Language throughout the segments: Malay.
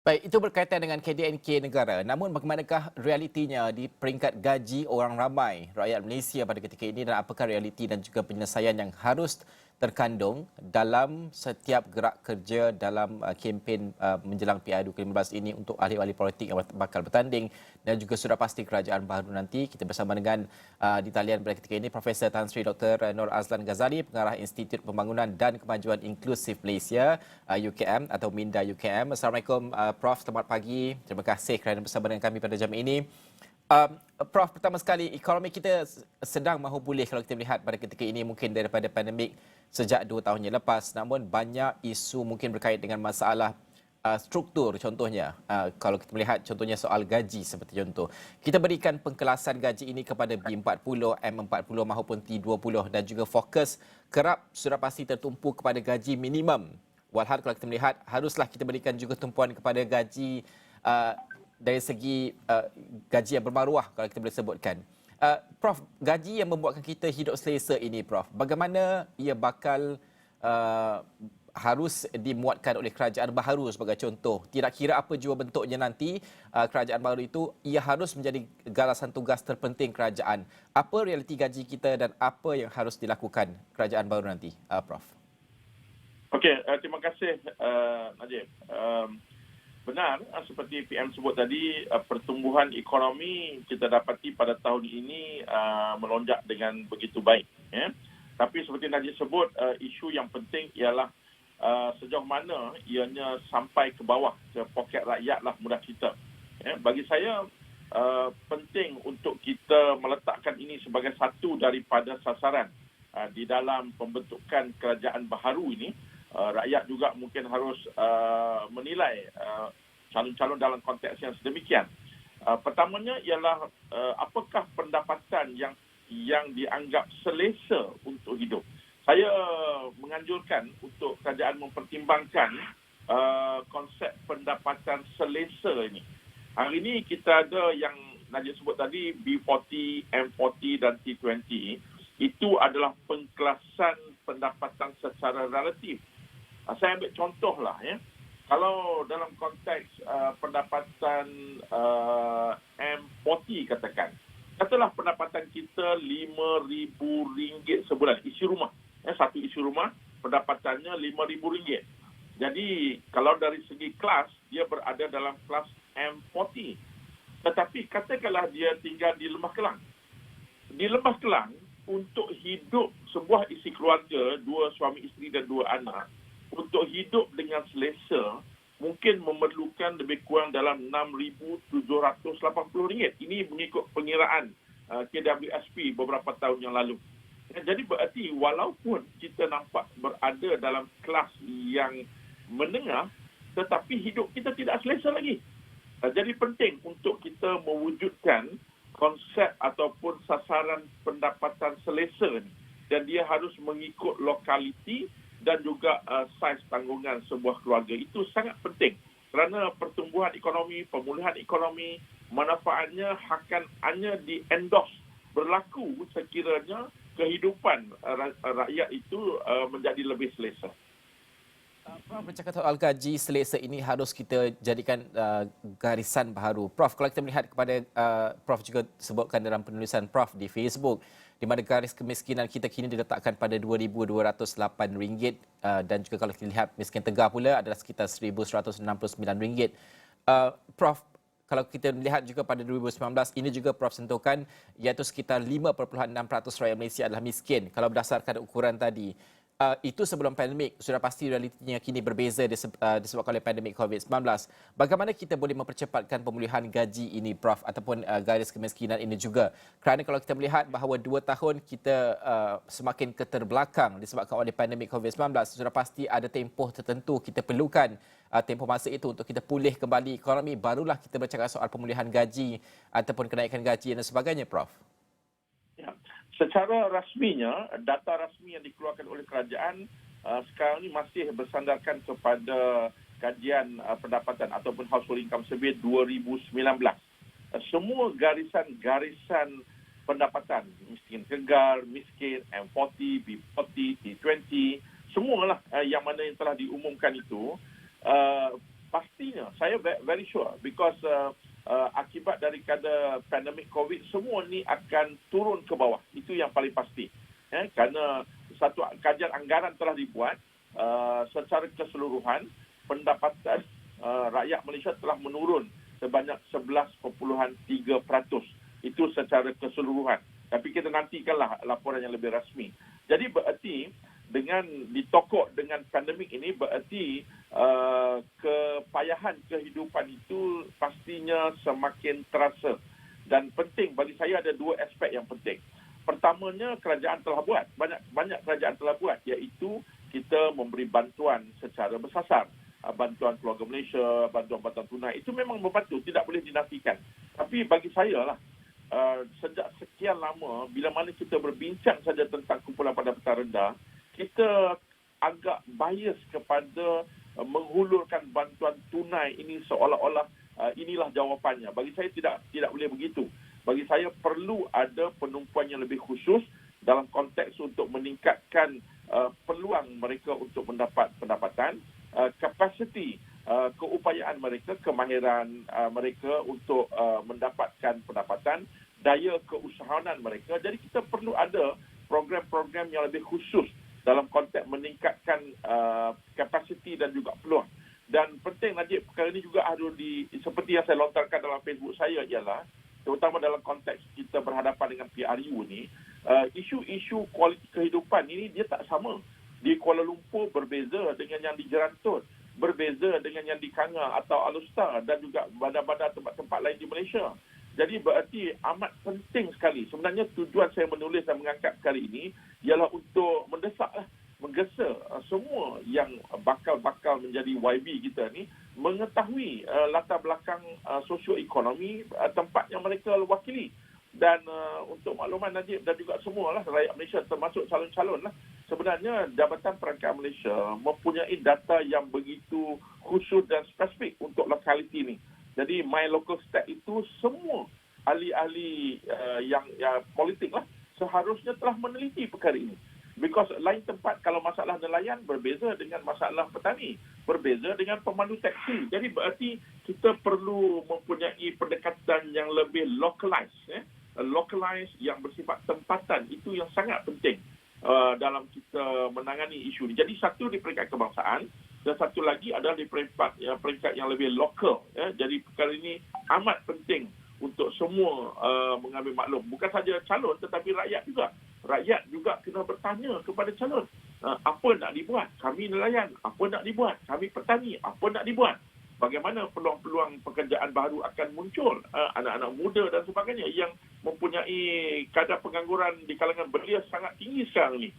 Baik, itu berkaitan dengan KDNK negara. Namun bagaimanakah realitinya di peringkat gaji orang ramai rakyat Malaysia pada ketika ini dan apakah realiti dan juga penyelesaian yang harus terkandung dalam setiap gerak kerja dalam kempen menjelang PI 2015 ini untuk ahli-ahli politik yang bakal bertanding dan juga sudah pasti kerajaan baru nanti. Kita bersama dengan di talian pada ketika ini Profesor Tan Sri Dr. Nur Azlan Ghazali, Pengarah Institut Pembangunan dan Kemajuan Inklusif Malaysia UKM atau Minda UKM. Assalamualaikum Prof, selamat pagi. Terima kasih kerana bersama dengan kami pada jam ini. Prof, pertama sekali, ekonomi kita sedang mahu pulih kalau kita melihat pada ketika ini mungkin daripada pandemik sejak 2 tahun yang lepas. Namun banyak isu mungkin berkait dengan masalah struktur contohnya. Kalau kita melihat contohnya soal gaji seperti contoh. Kita berikan pengkelasan gaji ini kepada B40, M40 maupun T20 dan juga fokus kerap sudah pasti tertumpu kepada gaji minimum. Walhal kalau kita melihat haruslah kita berikan juga tumpuan kepada gaji dari segi gaji yang bermaruah kalau kita boleh sebutkan. Prof, gaji yang membuatkan kita hidup selesa ini, Prof, bagaimana ia bakal harus dimuatkan oleh kerajaan baharu sebagai contoh. Tidak kira apa jua bentuknya nanti, kerajaan baru itu ia harus menjadi galasan tugas terpenting kerajaan. Apa realiti gaji kita dan apa yang harus dilakukan kerajaan baru nanti, Prof? Okey, terima kasih Najib. Benar, seperti PM sebut tadi, pertumbuhan ekonomi kita dapati pada tahun ini melonjak dengan begitu baik. Ya. Tapi seperti Najib sebut, isu yang penting ialah sejauh mana ianya sampai ke bawah, ke poket rakyat lah mudah kita. Ya. Bagi saya, penting untuk kita meletakkan ini sebagai satu daripada sasaran di dalam pembentukan kerajaan baharu ini. Rakyat juga mungkin harus menilai calon-calon dalam konteks yang sedemikian. Pertamanya ialah apakah pendapatan yang dianggap selesa untuk hidup. Saya menganjurkan untuk kerajaan mempertimbangkan konsep pendapatan selesa ini. Hari ini kita ada yang Najib sebut tadi B40, M40 dan T20. Itu adalah pengkelasan pendapatan secara relatif. Saya ambil contoh lah ya. Kalau dalam konteks pendapatan M40 katakan. Katalah pendapatan kita RM5,000 sebulan. Isi rumah. Satu isi rumah pendapatannya RM5,000. Jadi kalau dari segi kelas, dia berada dalam kelas M40. Tetapi katakanlah dia tinggal di Lembah Kelang. Di Lembah Kelang, untuk hidup sebuah isi keluarga, 2 suami isteri dan 2 anak, untuk hidup dengan selesa, mungkin memerlukan lebih kurang dalam RM6,780. Ini mengikut pengiraan KWSP beberapa tahun yang lalu. Jadi berarti walaupun kita nampak berada dalam kelas yang menengah, tetapi hidup kita tidak selesa lagi. Jadi penting untuk kita mewujudkan konsep ataupun sasaran pendapatan selesa ni. Dan dia harus mengikut lokaliti dan juga saiz tanggungan sebuah keluarga. Itu sangat penting kerana pertumbuhan ekonomi, pemulihan ekonomi, manfaatnya akan hanya di-endorse berlaku sekiranya kehidupan rakyat itu menjadi lebih selesa. Prof, bercakap soal gaji selesa ini harus kita jadikan garisan baharu. Prof, kalau kita melihat kepada Prof juga sebutkan dalam penulisan Prof di Facebook, di mana garis kemiskinan kita kini diletakkan pada RM2,208 dan juga kalau kita lihat miskin tegar pula adalah sekitar RM1,169. Prof, kalau kita melihat juga pada 2019, ini juga Prof sentuhkan iaitu sekitar 5.6% rakyat Malaysia adalah miskin kalau berdasarkan ukuran tadi. Itu sebelum pandemik, sudah pasti realitinya kini berbeza disebabkan oleh pandemik COVID-19. Bagaimana kita boleh mempercepatkan pemulihan gaji ini, Prof, ataupun garis kemiskinan ini juga? Kerana kalau kita melihat bahawa 2 tahun kita semakin keterbelakang disebabkan oleh pandemik COVID-19, sudah pasti ada tempoh tertentu kita perlukan tempoh masa itu untuk kita pulih kembali ekonomi, barulah kita bercakap soal pemulihan gaji ataupun kenaikan gaji dan sebagainya, Prof. Ya. Secara rasminya, data rasmi yang dikeluarkan oleh kerajaan sekarang ini masih bersandarkan kepada kajian pendapatan ataupun Household Income Survey 2019. Semua garisan pendapatan, miskin tegar, miskin, M40, B40, T20, semualah yang mana yang telah diumumkan itu pastinya saya very sure because akibat daripada pandemik COVID, semua ni akan turun ke bawah. Itu yang paling pasti. Kerana satu kajian anggaran telah dibuat secara keseluruhan, pendapatan rakyat Malaysia telah menurun sebanyak 11.3%. Itu secara keseluruhan. Tapi kita nantikanlah laporan yang lebih rasmi. Jadi berarti dengan ditokok dengan pandemik ini, berarti kepayahan kehidupan itu pastinya semakin terasa. Dan penting, bagi saya ada dua aspek yang penting. Pertamanya, kerajaan telah buat. Banyak kerajaan telah buat, iaitu kita memberi bantuan secara bersasar. Bantuan Keluarga Malaysia, bantuan-bantuan tunai. Itu memang membantu, tidak boleh dinafikan. Tapi bagi saya lah, sejak sekian lama, bila mana kita berbincang saja tentang kumpulan pendapatan rendah, kita agak bias kepada menghulurkan bantuan tunai ini seolah-olah inilah jawapannya. Bagi saya tidak boleh begitu. Bagi saya perlu ada penumpuan yang lebih khusus dalam konteks untuk meningkatkan peluang mereka untuk mendapat pendapatan, kapasiti keupayaan mereka, kemahiran mereka untuk mendapatkan pendapatan, daya keusahawanan mereka. Jadi kita perlu ada program-program yang lebih khusus dalam konteks meningkatkan kapasiti dan juga peluang. Dan penting, Najib, perkara ini juga harus seperti yang saya lontarkan dalam Facebook saya ialah, terutama dalam konteks kita berhadapan dengan PRU ni, isu-isu kualiti kehidupan ini dia tak sama. Di Kuala Lumpur berbeza dengan yang di Jerantut, berbeza dengan yang di Kanga atau Alustar dan juga bandar-bandar tempat-tempat lain di Malaysia. Jadi berarti amat penting sekali. Sebenarnya tujuan saya menulis dan mengangkat perkara ini ialah untuk menggesa semua yang bakal menjadi YB kita ni mengetahui latar belakang sosioekonomi tempat yang mereka wakili. Dan untuk makluman Najib dan juga semualah rakyat Malaysia termasuk calon-calon lah, sebenarnya Jabatan Perangkat Malaysia mempunyai data yang begitu khusus dan spesifik untuk lokaliti ni. Jadi My Local Stat itu semua ahli-ahli yang politik lah seharusnya telah meneliti perkara ini. Because lain tempat kalau masalah nelayan berbeza dengan masalah petani, berbeza dengan pemandu teksi. Jadi berarti kita perlu mempunyai pendekatan yang lebih localized, localized yang bersifat tempatan. Itu yang sangat penting dalam kita menangani isu ini. Jadi satu di peringkat kebangsaan dan satu lagi adalah di peringkat yang lebih lokal. Jadi perkara ini amat penting untuk semua mengambil maklum. Bukan saja calon tetapi rakyat juga. Rakyat juga kena bertanya kepada calon. Apa nak dibuat? Kami nelayan. Apa nak dibuat? Kami petani. Apa nak dibuat? Bagaimana peluang-peluang pekerjaan baru akan muncul? Anak-anak muda dan sebagainya yang mempunyai kadar pengangguran di kalangan belia sangat tinggi sekarang ni.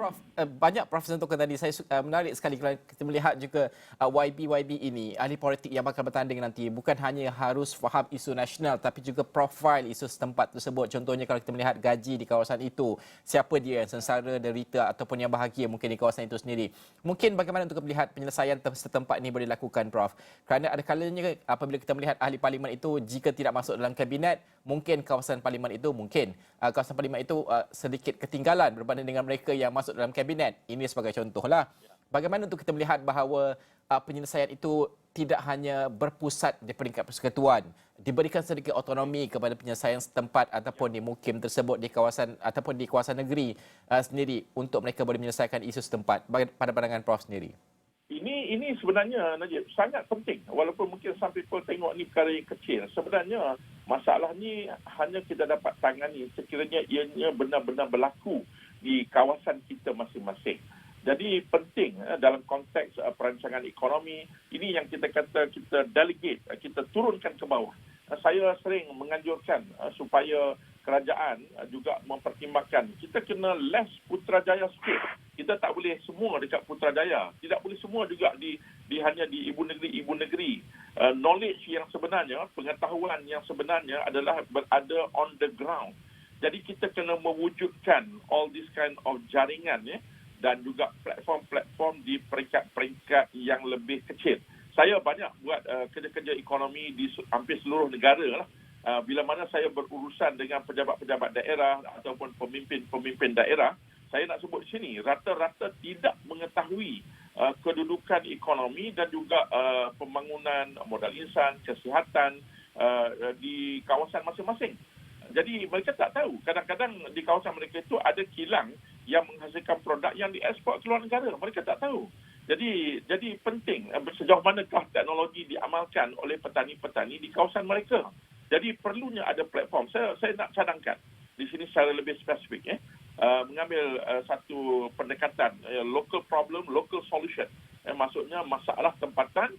Prof, banyak Prof sentuhkan tadi. Saya menarik sekali kalau kita melihat juga YB ini, ahli politik yang bakal bertanding nanti, bukan hanya harus faham isu nasional tapi juga profil isu setempat tersebut. Contohnya kalau kita melihat gaji di kawasan itu, siapa dia yang sengsara, derita ataupun yang bahagia mungkin di kawasan itu sendiri. Mungkin bagaimana untuk melihat penyelesaian setempat ini boleh dilakukan, Prof? Kerana ada kalanya apabila kita melihat ahli parlimen itu, jika tidak masuk dalam kabinet, mungkin kawasan parlimen itu sedikit ketinggalan berbanding dengan mereka yang masuk dalam kabinet. Ini sebagai contohlah. Bagaimana untuk kita melihat bahawa penyelesaian itu tidak hanya berpusat di peringkat persekutuan, diberikan sedikit autonomi kepada penyelesaian setempat ataupun di mukim tersebut di kawasan ataupun di kawasan negeri sendiri untuk mereka boleh menyelesaikan isu setempat. Pada pandangan Prof sendiri. Ini sebenarnya, Najib, sangat penting. Walaupun mungkin some people tengok ni perkara yang kecil. Sebenarnya masalah ni hanya kita dapat tangani sekiranya ianya benar-benar berlaku di kawasan kita masing-masing. Jadi penting dalam konteks perancangan ekonomi, ini yang kita kata kita delegate, kita turunkan ke bawah. Saya sering menganjurkan supaya kerajaan juga mempertimbangkan. Kita kena less Putrajaya sikit. Kita tak boleh semua dekat Putrajaya. Tidak boleh semua juga hanya di ibu negeri. Knowledge yang sebenarnya, pengetahuan yang sebenarnya adalah berada on the ground. Jadi kita kena mewujudkan all this kind of jaringan dan juga platform-platform di peringkat-peringkat yang lebih kecil. Saya banyak buat kerja-kerja ekonomi di hampir seluruh negara lah. Bila mana saya berurusan dengan pejabat-pejabat daerah ataupun pemimpin-pemimpin daerah, saya nak sebut di sini, rata-rata tidak mengetahui kedudukan ekonomi dan juga pembangunan modal insan, kesihatan di kawasan masing-masing. Jadi mereka tak tahu. Kadang-kadang di kawasan mereka itu ada kilang yang menghasilkan produk yang diekspor ke luar negara. Mereka tak tahu. Jadi penting sejauh manakah teknologi diamalkan oleh petani-petani di kawasan mereka. Jadi perlunya ada platform. Saya nak cadangkan di sini secara lebih spesifik mengambil satu pendekatan local problem, local solution. Maksudnya masalah tempatan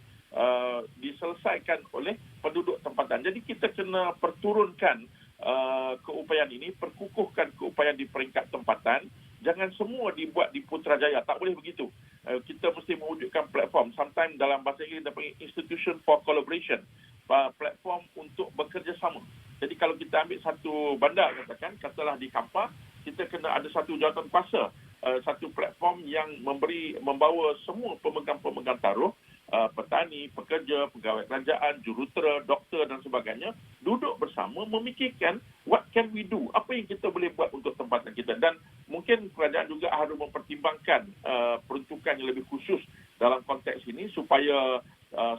diselesaikan oleh penduduk tempatan. Jadi kita kena perturunkan keupayaan ini, perkukuhkan keupayaan di peringkat tempatan. Jangan semua dibuat di Putrajaya. Tak boleh begitu. Kita mesti mewujudkan platform. Sometimes dalam bahasa Inggeris kita panggil institution for collaboration. Platform untuk bekerjasama. Jadi kalau kita ambil satu bandar, katalah di Kampar, kita kena ada satu jawatan kuasa, satu platform yang membawa semua pemegang-pemegang taruh, petani, pekerja, pegawai kerajaan, jurutera, doktor dan sebagainya, duduk bersama memikirkan what can we do, apa yang kita boleh buat untuk tempatan kita. Dan mungkin kerajaan juga harus mempertimbangkan peruntukan yang lebih khusus dalam konteks ini supaya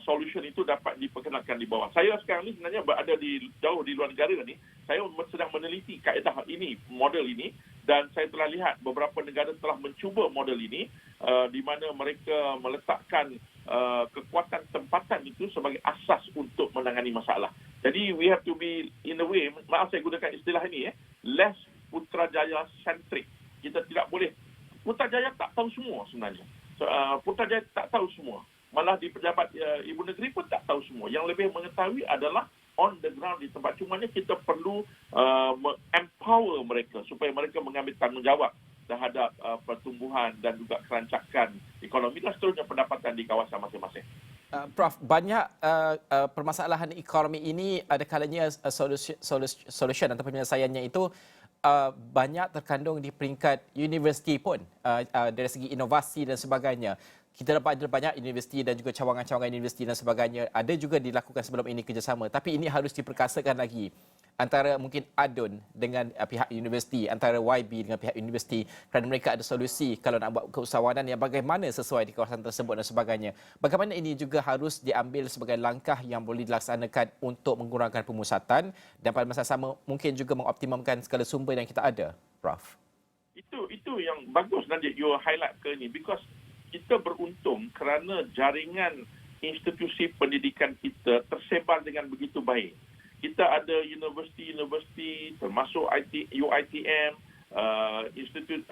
solution itu dapat diperkenalkan di bawah. Saya sekarang ni sebenarnya berada jauh di luar negara ni. Saya sedang meneliti kaedah ini, model ini, dan saya telah lihat beberapa negara telah mencuba model ini di mana mereka meletakkan kekuatan tempatan itu sebagai asas untuk menangani masalah. Jadi we have to be in a way, maaf saya gunakan istilah ini, less Putrajaya centric. Kita tidak boleh, Putrajaya tak tahu semua sebenarnya. Putrajaya tak tahu semua. Malah di pejabat ibu negeri pun tak tahu semua. Yang lebih mengetahui adalah on the ground di tempat. Cumanya kita perlu empower mereka supaya mereka mengambil tanggungjawab terhadap pertumbuhan dan juga kerancakan ekonomi dan seterusnya pendapatan di kawasan masing-masing. Prof, banyak permasalahan ekonomi ini ada kalanya solution atau penyelesaiannya itu banyak terkandung di peringkat universiti pun dari segi inovasi dan sebagainya. Kita dapat ada banyak universiti dan juga cawangan-cawangan universiti dan sebagainya. Ada juga dilakukan sebelum ini kerjasama. Tapi ini harus diperkasakan lagi antara mungkin ADUN dengan pihak universiti, antara YB dengan pihak universiti, kerana mereka ada solusi kalau nak buat keusahawanan yang bagaimana sesuai di kawasan tersebut dan sebagainya. Bagaimana ini juga harus diambil sebagai langkah yang boleh dilaksanakan untuk mengurangkan pemusatan dan pada masa sama mungkin juga mengoptimumkan segala sumber yang kita ada, Prof. Itu yang bagus nanti you highlight ke ni, because kita beruntung kerana jaringan institusi pendidikan kita tersebar dengan begitu baik. Kita ada universiti-universiti termasuk UiTM, institut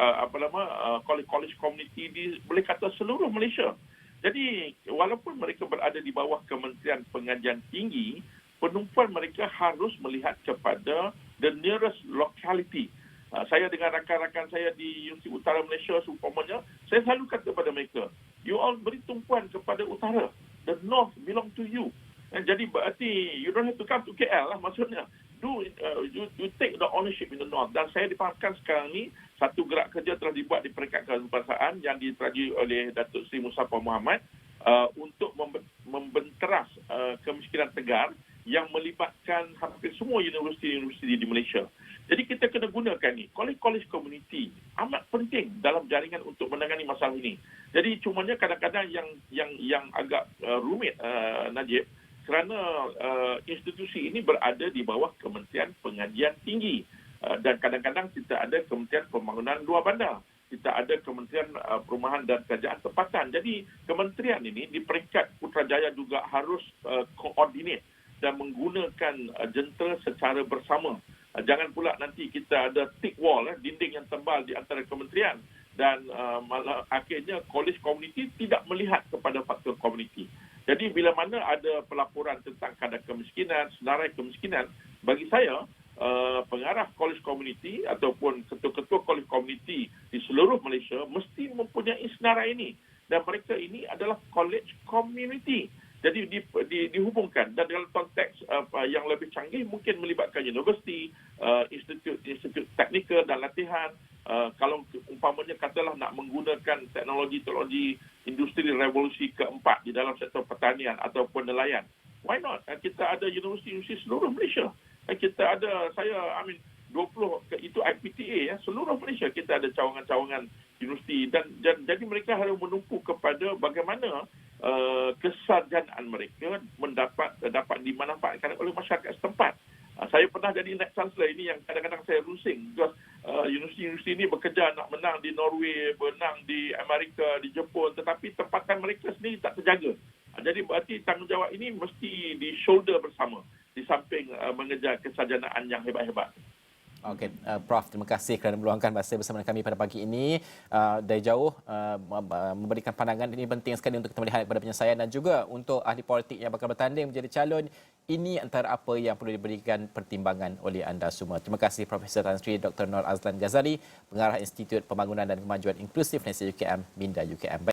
college community di boleh kata seluruh Malaysia. Jadi walaupun mereka berada di bawah Kementerian Pengajian Tinggi, penumpuan mereka harus melihat kepada the nearest locality. Saya dengan rakan-rakan saya di Universiti Utara Malaysia seumpamanya, saya selalu kata kepada mereka, you all beri tumpuan kepada utara. The north belong to you. Jadi berarti you don't have to come to KL lah maksudnya. You take the ownership in the north. Dan saya difahamkan sekarang ni satu gerak kerja telah dibuat di peringkat kebangsaan yang diterajui oleh Datuk Seri Musaffar Mohamad untuk membenteras kemiskinan tegar yang melibatkan hampir semua universiti-universiti di Malaysia. Jadi kita kena gunakan ni. Kolej-kolej komuniti amat penting dalam jaringan untuk menangani masalah ini. Jadi cumanya kadang-kadang yang agak rumit, Najib, kerana institusi ini berada di bawah Kementerian Pengajian Tinggi. Dan kadang-kadang kita ada Kementerian Pembangunan Luar Bandar. Kita ada Kementerian Perumahan dan Kerajaan Tempatan. Jadi kementerian ini di peringkat Putrajaya juga harus koordinat dan menggunakan jentera secara bersama. Jangan pula nanti kita ada thick wall, dinding yang tebal di antara kementerian dan malah akhirnya kolej komuniti tidak melihat kepada faktor komuniti. Jadi bila mana ada pelaporan tentang kadar kemiskinan, senarai kemiskinan, bagi saya pengarah kolej komuniti ataupun ketua-ketua kolej komuniti di seluruh Malaysia mesti mempunyai senarai ini. Dan mereka ini adalah kolej komuniti. Jadi dihubungkan dan dalam konteks yang lebih canggih mungkin melibatkan universiti, institut teknikal dan latihan. Kalau umpamanya katalah nak menggunakan teknologi industri revolusi keempat di dalam sektor pertanian ataupun nelayan. Why not? Kita ada universiti-universiti seluruh Malaysia. Kita ada 20 itu IPTA seluruh Malaysia kita ada cawangan-cawangan universiti dan jadi mereka harus menumpu kepada bagaimana kesarjanaan mereka dapat dimanfaatkan oleh masyarakat setempat. Saya pernah jadi Net Chancellor ini yang kadang-kadang saya rusing because universiti-universiti ini bekerja nak menang di Norway, menang di Amerika, di Jepun, tetapi tempatan mereka sendiri tak terjaga. Jadi berarti tanggungjawab ini mesti di shoulder bersama di samping mengejar kesarjanaan yang hebat-hebat. Okey, Prof, terima kasih kerana meluangkan masa bersama kami pada pagi ini. Dari jauh memberikan pandangan ini penting sekali untuk kita melihat kepada penyelesaian dan juga untuk ahli politik yang bakal bertanding menjadi calon. Ini antara apa yang perlu diberikan pertimbangan oleh anda semua. Terima kasih Profesor Tan Sri Dr. Nur Azlan Ghazali, Pengarah Institut Pembangunan dan Kemajuan Inklusif Nesya UKM, Minda UKM.